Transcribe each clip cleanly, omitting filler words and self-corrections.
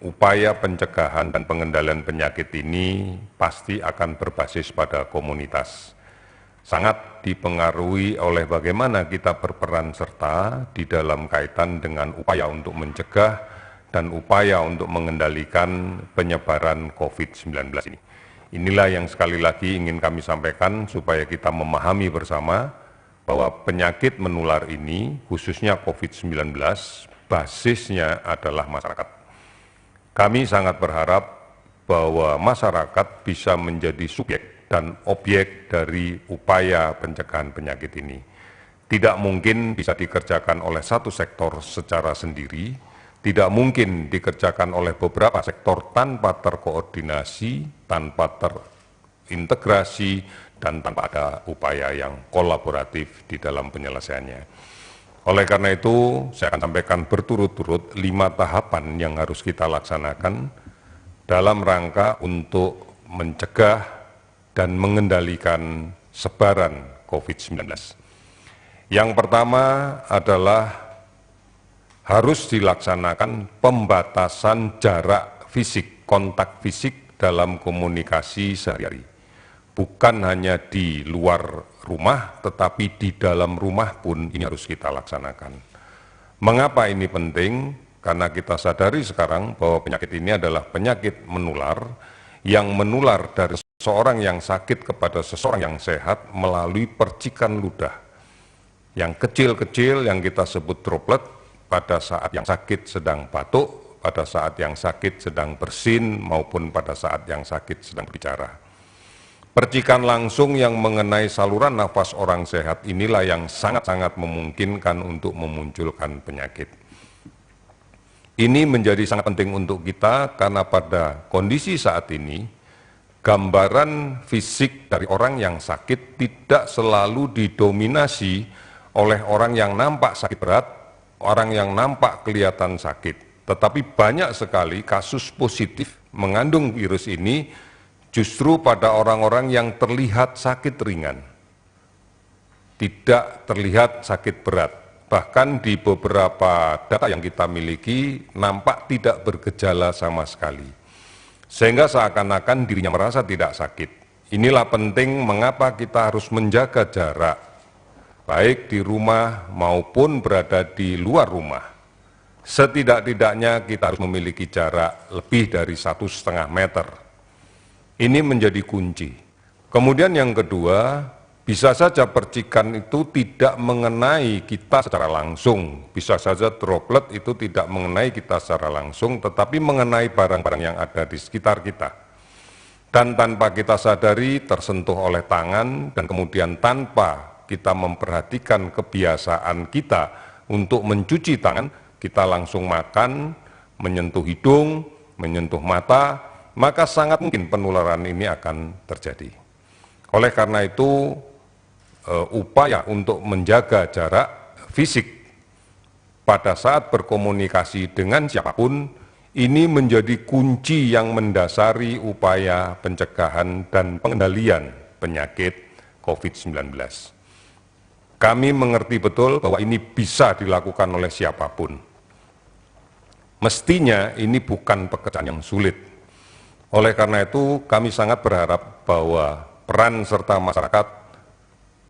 upaya pencegahan dan pengendalian penyakit ini pasti akan berbasis pada komunitas. Sangat dipengaruhi oleh bagaimana kita berperan serta di dalam kaitan dengan upaya untuk mencegah dan upaya untuk mengendalikan penyebaran COVID-19 ini. Inilah yang sekali lagi ingin kami sampaikan supaya kita memahami bersama bahwa penyakit menular ini, khususnya COVID-19, basisnya adalah masyarakat. Kami sangat berharap bahwa masyarakat bisa menjadi subjek dan objek dari upaya pencegahan penyakit ini. Tidak mungkin bisa dikerjakan oleh satu sektor secara sendiri, tidak mungkin dikerjakan oleh beberapa sektor tanpa terkoordinasi, tanpa terintegrasi, dan tanpa ada upaya yang kolaboratif di dalam penyelesaiannya. Oleh karena itu, saya akan sampaikan berturut-turut 5 tahapan yang harus kita laksanakan dalam rangka untuk mencegah dan mengendalikan sebaran COVID-19. Yang pertama adalah harus dilaksanakan pembatasan jarak fisik, kontak fisik dalam komunikasi sehari-hari. Bukan hanya di luar rumah, tetapi di dalam rumah pun ini harus kita laksanakan. Mengapa ini penting? Karena kita sadari sekarang bahwa penyakit ini adalah penyakit menular yang menular dari seseorang yang sakit kepada seseorang yang sehat melalui percikan ludah. Yang kecil-kecil yang kita sebut droplet pada saat yang sakit sedang batuk, pada saat yang sakit sedang bersin, maupun pada saat yang sakit sedang bicara. Percikan langsung yang mengenai saluran nafas orang sehat inilah yang sangat-sangat memungkinkan untuk memunculkan penyakit. Ini menjadi sangat penting untuk kita karena pada kondisi saat ini, gambaran fisik dari orang yang sakit tidak selalu didominasi oleh orang yang nampak sakit berat, orang yang nampak kelihatan sakit. Tetapi banyak sekali kasus positif mengandung virus ini justru pada orang-orang yang terlihat sakit ringan, tidak terlihat sakit berat. Bahkan di beberapa data yang kita miliki, nampak tidak bergejala sama sekali. Sehingga seakan-akan dirinya merasa tidak sakit. Inilah penting mengapa kita harus menjaga jarak, baik di rumah maupun berada di luar rumah. Setidak-tidaknya kita harus memiliki jarak lebih dari 1,5 meter. Ini menjadi kunci. Kemudian yang kedua, bisa saja percikan itu tidak mengenai kita secara langsung. Bisa saja droplet itu tidak mengenai kita secara langsung, tetapi mengenai barang-barang yang ada di sekitar kita. Dan tanpa kita sadari tersentuh oleh tangan dan kemudian tanpa kita memperhatikan kebiasaan kita untuk mencuci tangan, kita langsung makan, menyentuh hidung, menyentuh mata, maka sangat mungkin penularan ini akan terjadi. Oleh karena itu, upaya untuk menjaga jarak fisik pada saat berkomunikasi dengan siapapun, ini menjadi kunci yang mendasari upaya pencegahan dan pengendalian penyakit COVID-19. Kami mengerti betul bahwa ini bisa dilakukan oleh siapapun. Mestinya ini bukan pekerjaan yang sulit. Oleh karena itu, kami sangat berharap bahwa peran serta masyarakat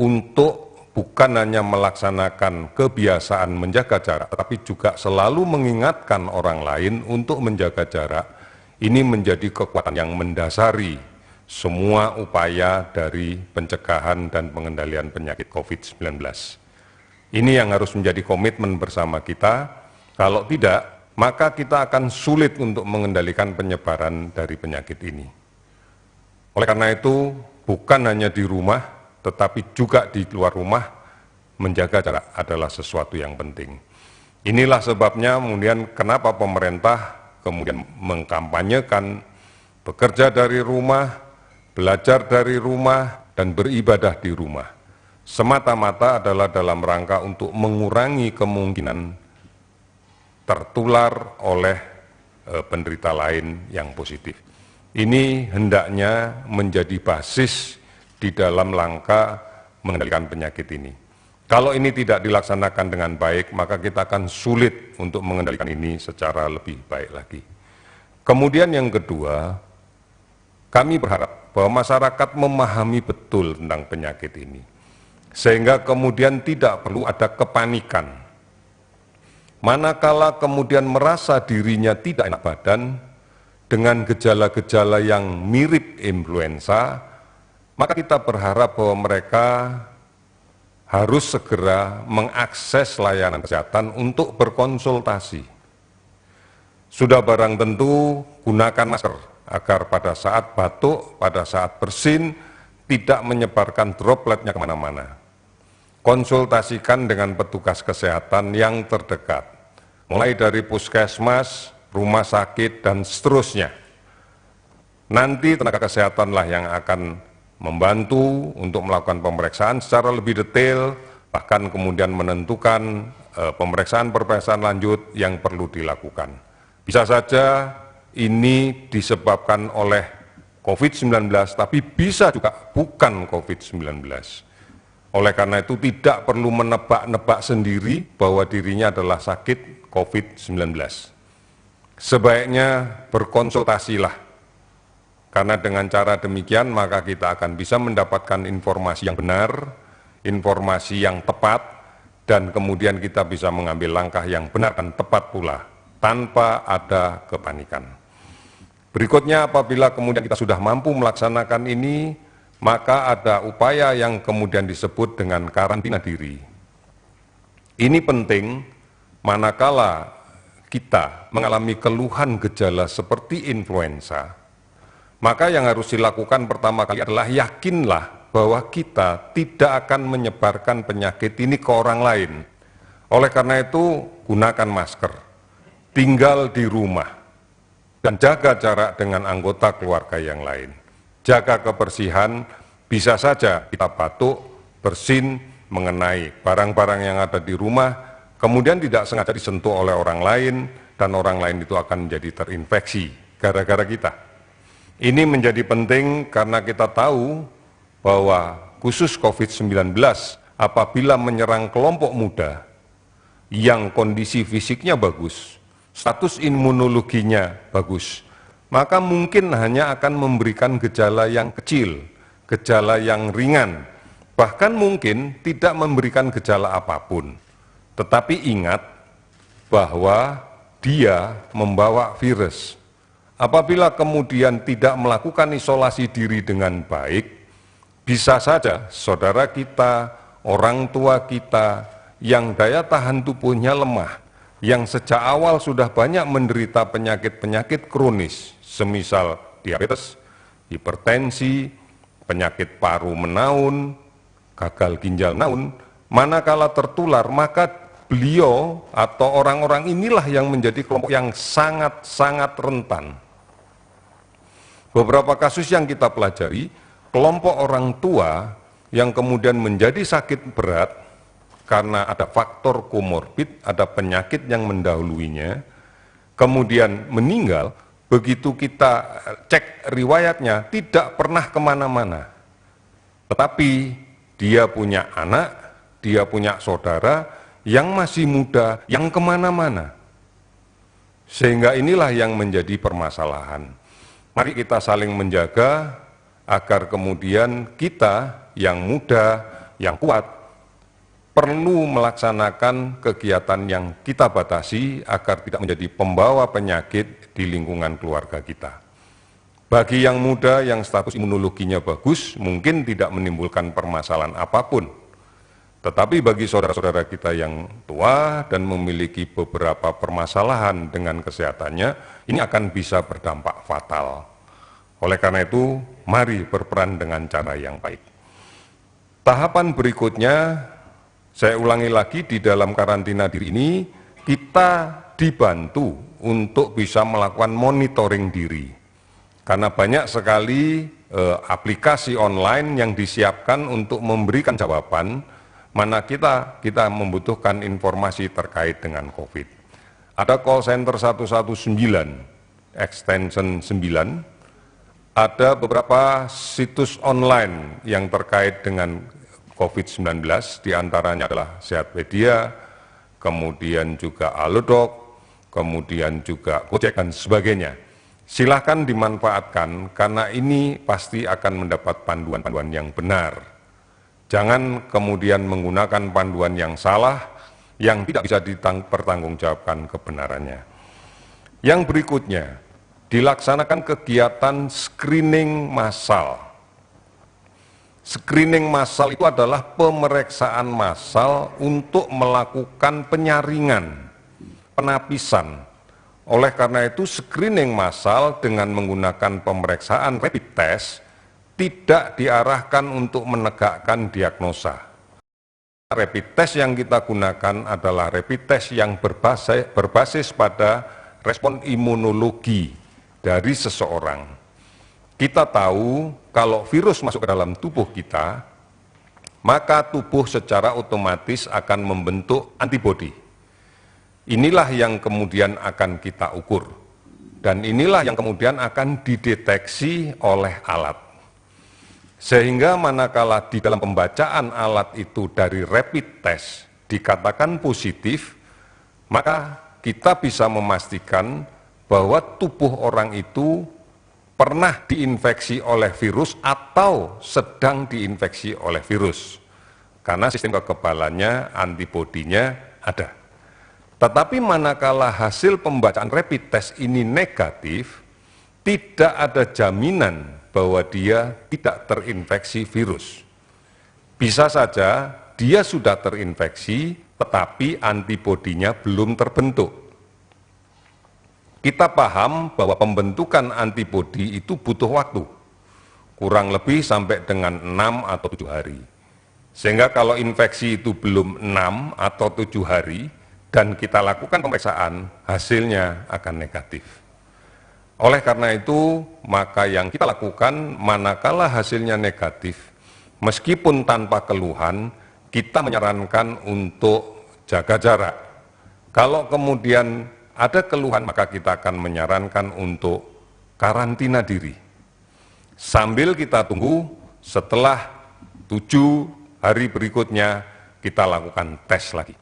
untuk bukan hanya melaksanakan kebiasaan menjaga jarak, tetapi juga selalu mengingatkan orang lain untuk menjaga jarak, ini menjadi kekuatan yang mendasari semua upaya dari pencegahan dan pengendalian penyakit COVID-19. Ini yang harus menjadi komitmen bersama kita. Kalau tidak, maka kita akan sulit untuk mengendalikan penyebaran dari penyakit ini. Oleh karena itu, bukan hanya di rumah, tetapi juga di luar rumah, menjaga jarak adalah sesuatu yang penting. Inilah sebabnya kemudian kenapa pemerintah kemudian mengkampanyekan bekerja dari rumah, belajar dari rumah, dan beribadah di rumah. Semata-mata adalah dalam rangka untuk mengurangi kemungkinan tertular oleh penderita lain yang positif. Ini hendaknya menjadi basis di dalam langkah mengendalikan penyakit ini. Kalau ini tidak dilaksanakan dengan baik, maka kita akan sulit untuk mengendalikan ini secara lebih baik lagi. Kemudian yang kedua, kami berharap bahwa masyarakat memahami betul tentang penyakit ini, sehingga kemudian tidak perlu ada kepanikan. Manakala kemudian merasa dirinya tidak enak badan dengan gejala-gejala yang mirip influenza, maka kita berharap bahwa mereka harus segera mengakses layanan kesehatan untuk berkonsultasi. Sudah barang tentu gunakan masker agar pada saat batuk, pada saat bersin, tidak menyebarkan dropletnya kemana-mana. Konsultasikan dengan petugas kesehatan yang terdekat, mulai dari puskesmas, rumah sakit, dan seterusnya. Nanti tenaga kesehatanlah yang akan membantu untuk melakukan pemeriksaan secara lebih detail, bahkan kemudian menentukan pemeriksaan lanjut yang perlu dilakukan. Bisa saja ini disebabkan oleh COVID-19, tapi bisa juga bukan COVID-19. Oleh karena itu tidak perlu menebak-nebak sendiri bahwa dirinya adalah sakit COVID-19. Sebaiknya berkonsultasilah, karena dengan cara demikian maka kita akan bisa mendapatkan informasi yang benar, informasi yang tepat, dan kemudian kita bisa mengambil langkah yang benar dan tepat pula, tanpa ada kepanikan. Berikutnya, apabila kemudian kita sudah mampu melaksanakan ini, maka ada upaya yang kemudian disebut dengan karantina diri. Ini penting manakala kita mengalami keluhan gejala seperti influenza, maka yang harus dilakukan pertama kali adalah yakinlah bahwa kita tidak akan menyebarkan penyakit ini ke orang lain. Oleh karena itu, gunakan masker, tinggal di rumah, dan jaga jarak dengan anggota keluarga yang lain. Jaga kebersihan, bisa saja kita batuk, bersin, mengenai barang-barang yang ada di rumah, kemudian tidak sengaja disentuh oleh orang lain, dan orang lain itu akan menjadi terinfeksi gara-gara kita. Ini menjadi penting karena kita tahu bahwa khusus COVID-19 apabila menyerang kelompok muda yang kondisi fisiknya bagus, status imunologinya bagus, maka mungkin hanya akan memberikan gejala yang kecil, gejala yang ringan, bahkan mungkin tidak memberikan gejala apapun. Tetapi ingat bahwa dia membawa virus. Apabila kemudian tidak melakukan isolasi diri dengan baik, bisa saja saudara kita, orang tua kita yang daya tahan tubuhnya lemah, yang sejak awal sudah banyak menderita penyakit-penyakit kronis, semisal diabetes, hipertensi, penyakit paru menaun, gagal ginjal menaun, manakala tertular, maka beliau atau orang-orang inilah yang menjadi kelompok yang sangat-sangat rentan. Beberapa kasus yang kita pelajari, kelompok orang tua yang kemudian menjadi sakit berat karena ada faktor komorbid, ada penyakit yang mendahuluinya, kemudian meninggal, begitu kita cek riwayatnya, tidak pernah kemana-mana. Tetapi dia punya anak, dia punya saudara yang masih muda, yang kemana-mana. Sehingga inilah yang menjadi permasalahan. Mari kita saling menjaga, agar kemudian kita yang muda, yang kuat, perlu melaksanakan kegiatan yang kita batasi agar tidak menjadi pembawa penyakit di lingkungan keluarga kita. Bagi yang muda yang status imunologinya bagus, mungkin tidak menimbulkan permasalahan apapun. Tetapi bagi saudara-saudara kita yang tua dan memiliki beberapa permasalahan dengan kesehatannya, ini akan bisa berdampak fatal. Oleh karena itu, mari berperan dengan cara yang baik. Tahapan berikutnya, saya ulangi lagi, di dalam karantina diri ini, kita dibantu untuk bisa melakukan monitoring diri. Karena banyak sekali aplikasi online yang disiapkan untuk memberikan jawaban, mana kita membutuhkan informasi terkait dengan COVID. Ada call center 119, extension 9, ada beberapa situs online yang terkait dengan COVID-19, diantaranya adalah Sehatpedia, kemudian juga Halodoc, kemudian juga Gojek dan sebagainya. Silahkan dimanfaatkan karena ini pasti akan mendapat panduan-panduan yang benar. Jangan kemudian menggunakan panduan yang salah yang tidak bisa dipertanggungjawabkan kebenarannya. Yang berikutnya, dilaksanakan kegiatan screening massal. Screening massal itu adalah pemeriksaan massal untuk melakukan penyaringan, penapisan. Oleh karena itu, screening massal dengan menggunakan pemeriksaan rapid test tidak diarahkan untuk menegakkan diagnosa. Rapid test yang kita gunakan adalah rapid test yang berbasis pada respon imunologi dari seseorang. Kita tahu kalau virus masuk ke dalam tubuh kita, maka tubuh secara otomatis akan membentuk antibodi. Inilah yang kemudian akan kita ukur, dan inilah yang kemudian akan dideteksi oleh alat. Sehingga manakala di dalam pembacaan alat itu dari rapid test dikatakan positif, maka kita bisa memastikan bahwa tubuh orang itu pernah diinfeksi oleh virus atau sedang diinfeksi oleh virus. Karena sistem kekebalannya, antibodinya ada. Tetapi manakala hasil pembacaan rapid test ini negatif, tidak ada jaminan bahwa dia tidak terinfeksi virus. Bisa saja dia sudah terinfeksi, tetapi antibodinya belum terbentuk. Kita paham bahwa pembentukan antibodi itu butuh waktu, kurang lebih sampai dengan 6 atau 7 hari. Sehingga kalau infeksi itu belum 6 atau 7 hari, dan kita lakukan pemeriksaan, hasilnya akan negatif. Oleh karena itu, maka yang kita lakukan manakala hasilnya negatif, meskipun tanpa keluhan, kita menyarankan untuk jaga jarak. Kalau kemudian ada keluhan, maka kita akan menyarankan untuk karantina diri. Sambil kita tunggu, setelah 7 hari berikutnya, kita lakukan tes lagi.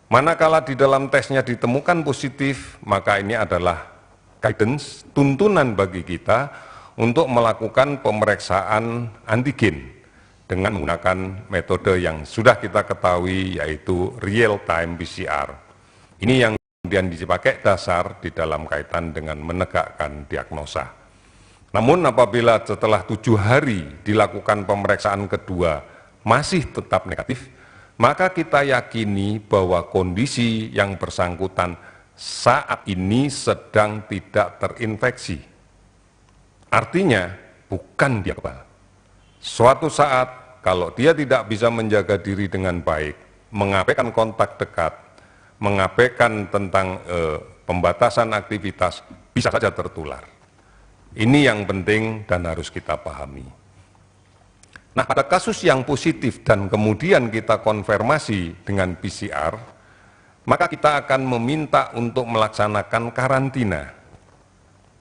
Manakala di dalam tesnya ditemukan positif, maka ini adalah guidance, tuntunan bagi kita untuk melakukan pemeriksaan antigen dengan menggunakan metode yang sudah kita ketahui, yaitu real-time PCR. Ini yang kemudian dipakai dasar di dalam kaitan dengan menegakkan diagnosa. Namun apabila setelah 7 hari dilakukan pemeriksaan kedua masih tetap negatif, maka kita yakini bahwa kondisi yang bersangkutan saat ini sedang tidak terinfeksi. Artinya bukan dia kebal. Suatu saat kalau dia tidak bisa menjaga diri dengan baik, mengabaikan kontak dekat, mengabaikan tentang pembatasan aktivitas, bisa saja tertular. Ini yang penting dan harus kita pahami. Nah, pada kasus yang positif dan kemudian kita konfirmasi dengan PCR, maka kita akan meminta untuk melaksanakan karantina.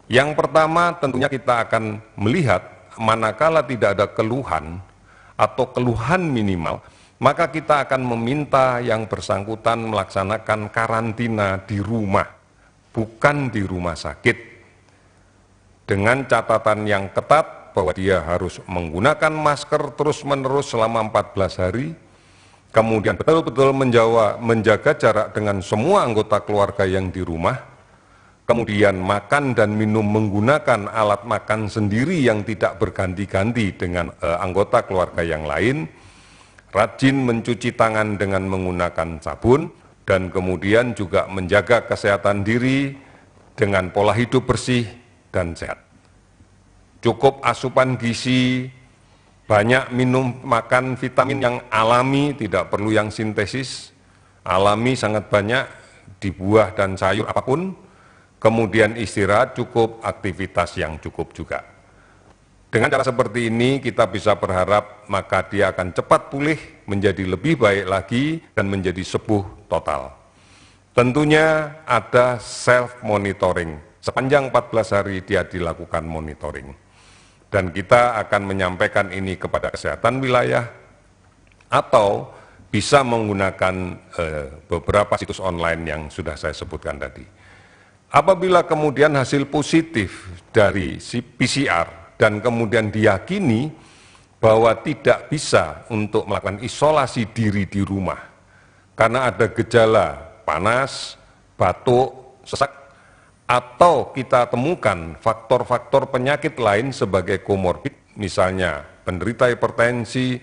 Yang pertama tentunya kita akan melihat manakala tidak ada keluhan atau keluhan minimal, maka kita akan meminta yang bersangkutan melaksanakan karantina di rumah, bukan di rumah sakit. Dengan catatan yang ketat, bahwa dia harus menggunakan masker terus-menerus selama 14 hari, kemudian betul-betul menjaga jarak dengan semua anggota keluarga yang di rumah, kemudian makan dan minum menggunakan alat makan sendiri yang tidak berganti-ganti dengan anggota keluarga yang lain, rajin mencuci tangan dengan menggunakan sabun, dan kemudian juga menjaga kesehatan diri dengan pola hidup bersih dan sehat. Cukup asupan gizi, banyak minum makan vitamin yang alami, tidak perlu yang sintesis, alami sangat banyak di buah dan sayur apapun, kemudian istirahat cukup, aktivitas yang cukup juga. Dengan cara seperti ini kita bisa berharap maka dia akan cepat pulih, menjadi lebih baik lagi dan menjadi sembuh total. Tentunya ada self monitoring, sepanjang 14 hari dia dilakukan monitoring. Dan kita akan menyampaikan ini kepada kesehatan wilayah atau bisa menggunakan beberapa situs online yang sudah saya sebutkan tadi. Apabila kemudian hasil positif dari si PCR dan kemudian diyakini bahwa tidak bisa untuk melakukan isolasi diri di rumah karena ada gejala panas, batuk, sesak, atau kita temukan faktor-faktor penyakit lain sebagai komorbid, misalnya penderita hipertensi,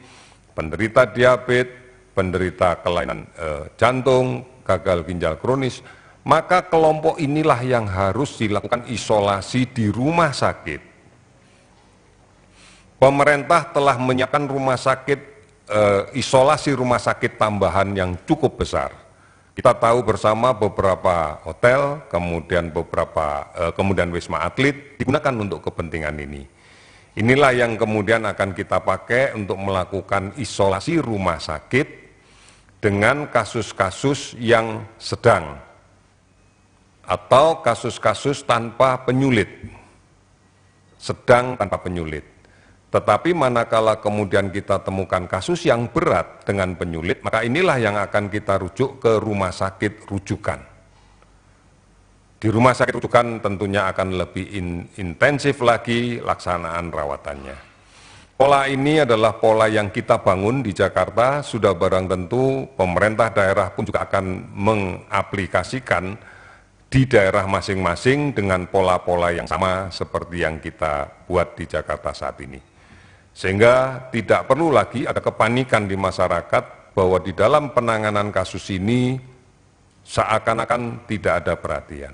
penderita diabetes, penderita kelainan jantung, gagal ginjal kronis, maka kelompok inilah yang harus dilakukan isolasi di rumah sakit. Pemerintah telah menyiapkan rumah sakit, isolasi rumah sakit tambahan yang cukup besar. Kita tahu bersama beberapa hotel, kemudian wisma atlet digunakan untuk kepentingan ini. Inilah yang kemudian akan kita pakai untuk melakukan isolasi rumah sakit dengan kasus-kasus yang sedang atau kasus-kasus tanpa penyulit, sedang tanpa penyulit. Tetapi manakala kemudian kita temukan kasus yang berat dengan penyulit, maka inilah yang akan kita rujuk ke rumah sakit rujukan. Di rumah sakit rujukan tentunya akan lebih intensif lagi laksanaan rawatannya. Pola ini adalah pola yang kita bangun di Jakarta, sudah barang tentu pemerintah daerah pun juga akan mengaplikasikan di daerah masing-masing dengan pola-pola yang sama seperti yang kita buat di Jakarta saat ini. Sehingga tidak perlu lagi ada kepanikan di masyarakat bahwa di dalam penanganan kasus ini seakan-akan tidak ada perhatian.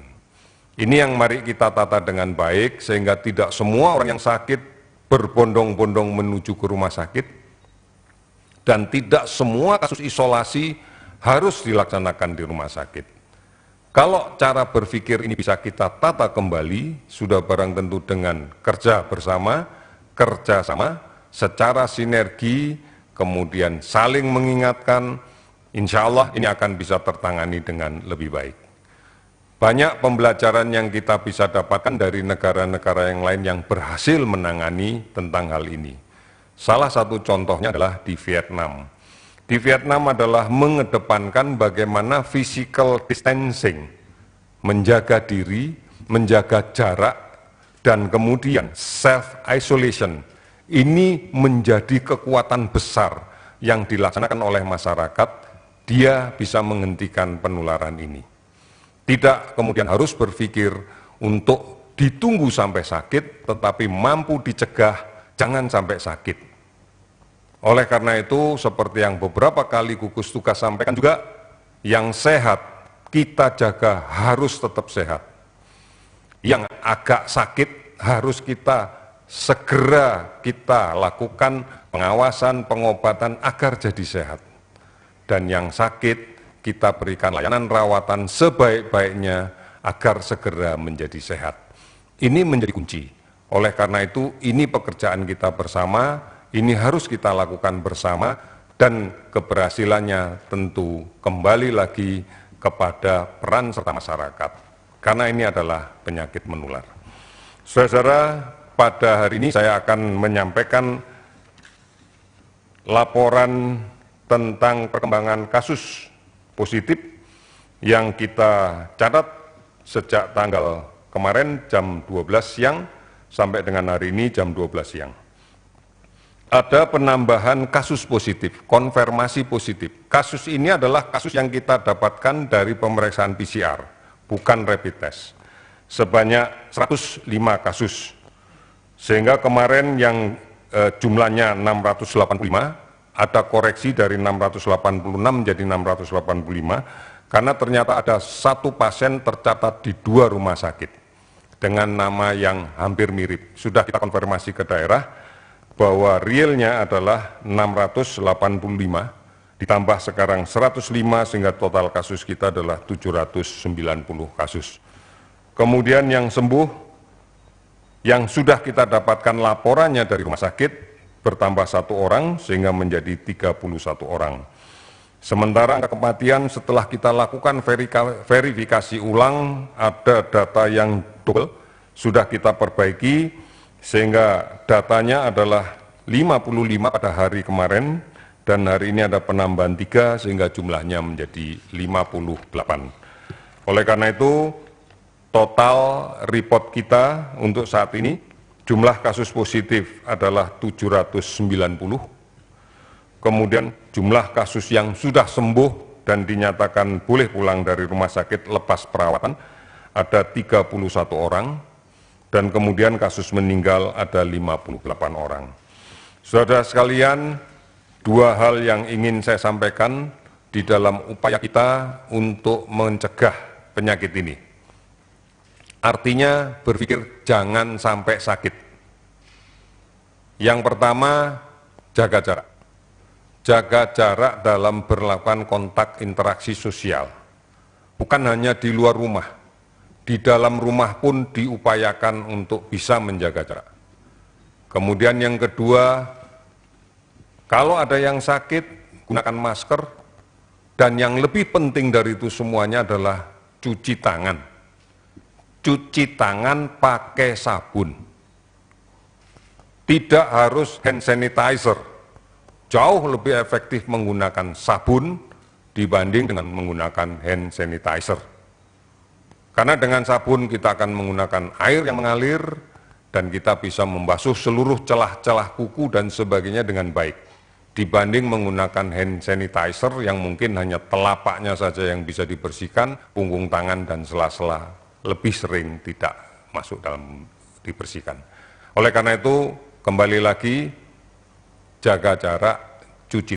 Ini yang mari kita tata dengan baik sehingga tidak semua orang yang sakit berbondong-bondong menuju ke rumah sakit dan tidak semua kasus isolasi harus dilaksanakan di rumah sakit. Kalau cara berpikir ini bisa kita tata kembali, sudah barang tentu dengan kerja bersama, kerjasama, secara sinergi, kemudian saling mengingatkan, insya Allah ini akan bisa tertangani dengan lebih baik. Banyak pembelajaran yang kita bisa dapatkan dari negara-negara yang lain yang berhasil menangani tentang hal ini. Salah satu contohnya adalah di Vietnam. Di Vietnam adalah mengedepankan bagaimana physical distancing, menjaga diri, menjaga jarak, dan kemudian self-isolation. Ini menjadi kekuatan besar yang dilaksanakan oleh masyarakat, dia bisa menghentikan penularan ini. Tidak kemudian harus berpikir untuk ditunggu sampai sakit, tetapi mampu dicegah, jangan sampai sakit. Oleh karena itu, seperti yang beberapa kali gugus tugas sampaikan juga, yang sehat kita jaga harus tetap sehat. Yang agak sakit harus kita segera lakukan pengawasan, pengobatan agar jadi sehat. Dan yang sakit kita berikan layanan rawatan sebaik-baiknya agar segera menjadi sehat. Ini menjadi kunci. Oleh karena itu, ini pekerjaan kita bersama, ini harus kita lakukan bersama, dan keberhasilannya tentu kembali lagi kepada peran serta masyarakat, karena ini adalah penyakit menular. Saudara-saudara, pada hari ini saya akan menyampaikan laporan tentang perkembangan kasus positif yang kita catat sejak tanggal kemarin jam 12 siang sampai dengan hari ini jam 12 siang. Ada penambahan kasus positif, konfirmasi positif. Kasus ini adalah kasus yang kita dapatkan dari pemeriksaan PCR, bukan rapid test. Sebanyak 105 kasus. Sehingga kemarin yang jumlahnya 685, ada koreksi dari 686 menjadi 685, karena ternyata ada satu pasien tercatat di 2 rumah sakit dengan nama yang hampir mirip. Sudah kita konfirmasi ke daerah, bahwa realnya adalah 685, ditambah sekarang 105 sehingga total kasus kita adalah 790 kasus. Kemudian yang sembuh, yang sudah kita dapatkan laporannya dari rumah sakit, bertambah 1 orang sehingga menjadi 31 orang. Sementara angka kematian setelah kita lakukan verifikasi ulang, ada data yang double, sudah kita perbaiki, sehingga datanya adalah 55 pada hari kemarin, dan hari ini ada penambahan 3 sehingga jumlahnya menjadi 58. Oleh karena itu, Total report kita untuk saat ini, jumlah kasus positif adalah 790, kemudian jumlah kasus yang sudah sembuh dan dinyatakan boleh pulang dari rumah sakit lepas perawatan ada 31 orang, dan kemudian kasus meninggal ada 58 orang. Saudara sekalian, dua hal yang ingin saya sampaikan di dalam upaya kita untuk mencegah penyakit ini. Artinya berpikir jangan sampai sakit. Yang pertama, jaga jarak. Jaga jarak dalam melakukan kontak interaksi sosial. Bukan hanya di luar rumah, di dalam rumah pun diupayakan untuk bisa menjaga jarak. Kemudian yang kedua, kalau ada yang sakit, gunakan masker, dan yang lebih penting dari itu semuanya adalah cuci tangan. Cuci tangan pakai sabun. Tidak harus hand sanitizer. Jauh lebih efektif menggunakan sabun dibanding dengan menggunakan hand sanitizer. Karena dengan sabun kita akan menggunakan air yang mengalir dan kita bisa membasuh seluruh celah-celah kuku dan sebagainya dengan baik. Dibanding menggunakan hand sanitizer yang mungkin hanya telapaknya saja yang bisa dibersihkan, punggung tangan dan sela-sela lebih sering tidak masuk dalam dibersihkan. Oleh karena itu, kembali lagi, jaga jarak, cuci